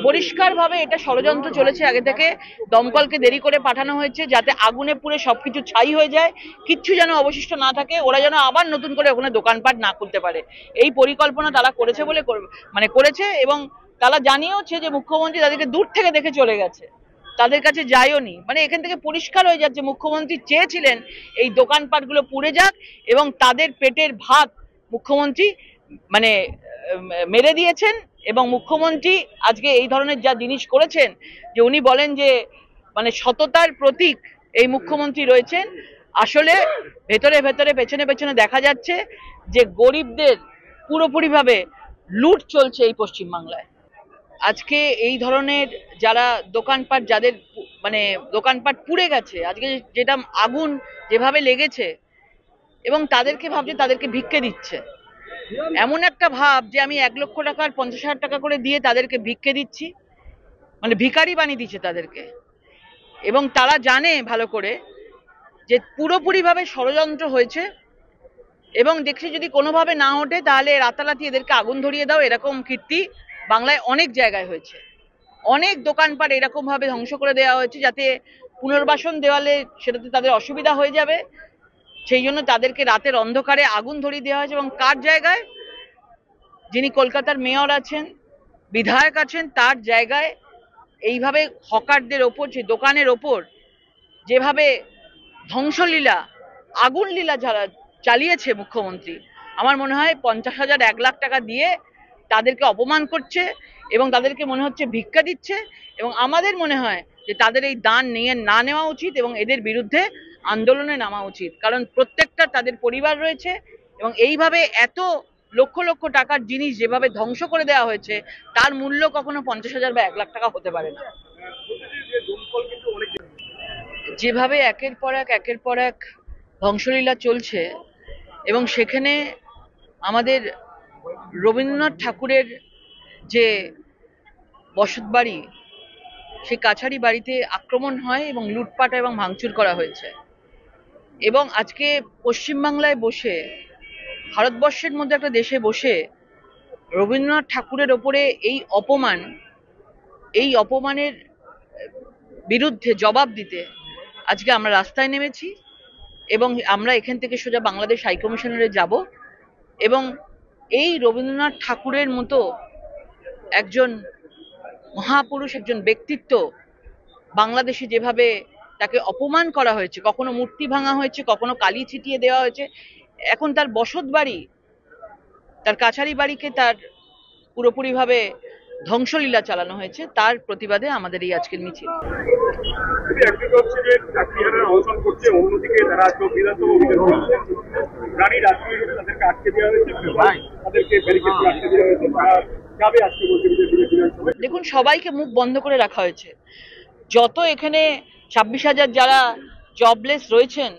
পরিষ্কারভাবে এটা ষড়যন্ত্র চলেছে আগে থেকে। দমকলকে দেরি করে পাঠানো হয়েছে যাতে আগুনে পুড়ে সবকিছু ছাই হয়ে যায়, কিচ্ছু যেন অবশিষ্ট না থাকে, ওরা যেন আবার নতুন করে ওখানে দোকানপাট না খুলতে পারে। এই পরিকল্পনা তারা করেছে বলে করেছে, এবং তারা জানিয়েওছে যে মুখ্যমন্ত্রী তাদেরকে দূর থেকে দেখে চলে গেছে, তাদের কাছে যায়ওনি। মানে এখান থেকে পরিষ্কার হয়ে যাচ্ছে মুখ্যমন্ত্রী চেয়েছিলেন এই দোকানপাটগুলো পুড়ে যাক এবং তাদের পেটের ভাত মুখ্যমন্ত্রী মানে মেরে দিয়েছেন। এবং মুখ্যমন্ত্রী আজকে এই ধরনের যা জিনিস করেছেন, যে উনি বলেন যে মানে সততার প্রতীক এই মুখ্যমন্ত্রী রয়েছেন, আসলে ভেতরে ভেতরে পেছনে পেছনে দেখা যাচ্ছে যে গরিবদের পুরোপুরিভাবে লুট চলছে এই পশ্চিমবাংলায়। আজকে এই ধরনের যারা দোকানপাট, যাদের মানে দোকানপাট পুড়ে গেছে, আজকে যেটা আগুন যেভাবে লেগেছে, এবং তাদেরকে ভাবছে তাদেরকে ভিক্ষে দিচ্ছে, এমন একটা ভাব যে আমি 1,00,000 টাকার 50,000 টাকা করে দিয়ে তাদেরকে ভিক্ষে দিচ্ছি, মানে ভিখারি বানিয়ে দিচ্ছে তাদেরকে। এবং তারা জানে ভালো করে যে পুরোপুরিভাবে ষড়যন্ত্র হয়েছে, এবং দেখছি যদি কোনোভাবে না ওঠে তাহলে রাতারাতি এদেরকে আগুন ধরিয়ে দাও, এরকম কীর্তি বাংলায় অনেক জায়গায় হয়েছে। অনেক দোকানপাট এরকম ভাবে ধ্বংস করে দেওয়া হয়েছে যাতে পুনর্বাসন দেওয়ালে সেটাতে তাদের অসুবিধা হয়ে যাবে, সেই জন্য তাদেরকে রাতের অন্ধকারে আগুন ধরিয়ে দেওয়া হয়েছে। এবং কার জায়গায়? যিনি কলকাতার মেয়র আছেন, বিধায়ক আছেন, তার জায়গায় এইভাবে হকারদের ওপর, যে দোকানের ওপর যেভাবে ধ্বংসলীলা, আগুন লীলা যারা চালিয়েছে মুখ্যমন্ত্রী, আমার মনে হয় 50,000 1,00,000 টাকা দিয়ে তাদেরকে অপমান করছে এবং তাদেরকে মনে হচ্ছে ভিক্ষা দিচ্ছে। এবং আমাদের মনে হয় যে তাদের এই দান নিয়ে না নেওয়া উচিত এবং এদের বিরুদ্ধে আন্দোলনে নামা উচিত, কারণ প্রত্যেকটা তাদের পরিবার রয়েছে এবং এইভাবে এত লক্ষ লক্ষ টাকার জিনিস যেভাবে ধ্বংস করে দেওয়া হয়েছে তার মূল্য কখনো 50,000 বা 1,00,000 টাকা হতে পারে না। যেভাবে একের পর এক ধ্বংসলীলা চলছে, এবং সেখানে আমাদের রবীন্দ্রনাথ ঠাকুরের যে বসতবাড়ি, সেই কাছারি বাড়িতে আক্রমণ হয় এবং লুটপাট এবং ভাঙচুর করা হয়েছে। এবং আজকে পশ্চিমবাংলায় বসে, ভারতবর্ষের মধ্যে একটা দেশে বসে রবীন্দ্রনাথ ঠাকুরের ওপরে এই অপমানের বিরুদ্ধে জবাব দিতে আজকে আমরা রাস্তায় নেমেছি। এবং আমরা এখান থেকে সোজা বাংলাদেশ হাইকমিশনারে যাব এবং এই রবীন্দ্রনাথ ঠাকুরের মতো একজন মহাপুরুষ, একজন ব্যক্তিত্ব, বাংলাদেশে যেভাবে তাকে অপমান করা হয়েছে, কখনো মূর্তি ভাঙা হয়েছে, কখনো কালি ছিটিয়ে দেওয়া হয়েছে, এখন তার বসত বাড়ি, তার কাছারি বাড়িকে তার পুরোপুরিভাবে ধ্বংসলীলা চালানো হয়েছে, তার প্রতিবাদে আমাদের এই আজকের মিছিল। দেখুন, সবাইকে মুখ বন্ধ করে রাখা হয়েছে। যত এখানে 26,000 যারা জবলেস রয়েছেন,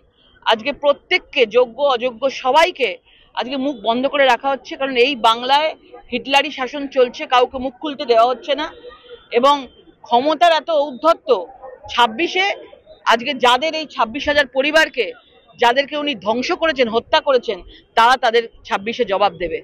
আজকে প্রত্যেককে, যোগ্য অযোগ্য সবাইকে আজকে মুখ বন্ধ করে রাখা হচ্ছে, কারণ এই বাংলায় হিটলারি শাসন চলছে, কাউকে মুখ খুলতে দেওয়া হচ্ছে না। এবং ক্ষমতার এত ঔদ্ধত্য, 26-এ আজকে যাদের এই 26,000 পরিবারকে, যাদেরকে উনি ধ্বংস করেছেন, হত্যা করেছেন, তারা তাদের 26-এ জবাব দেবে।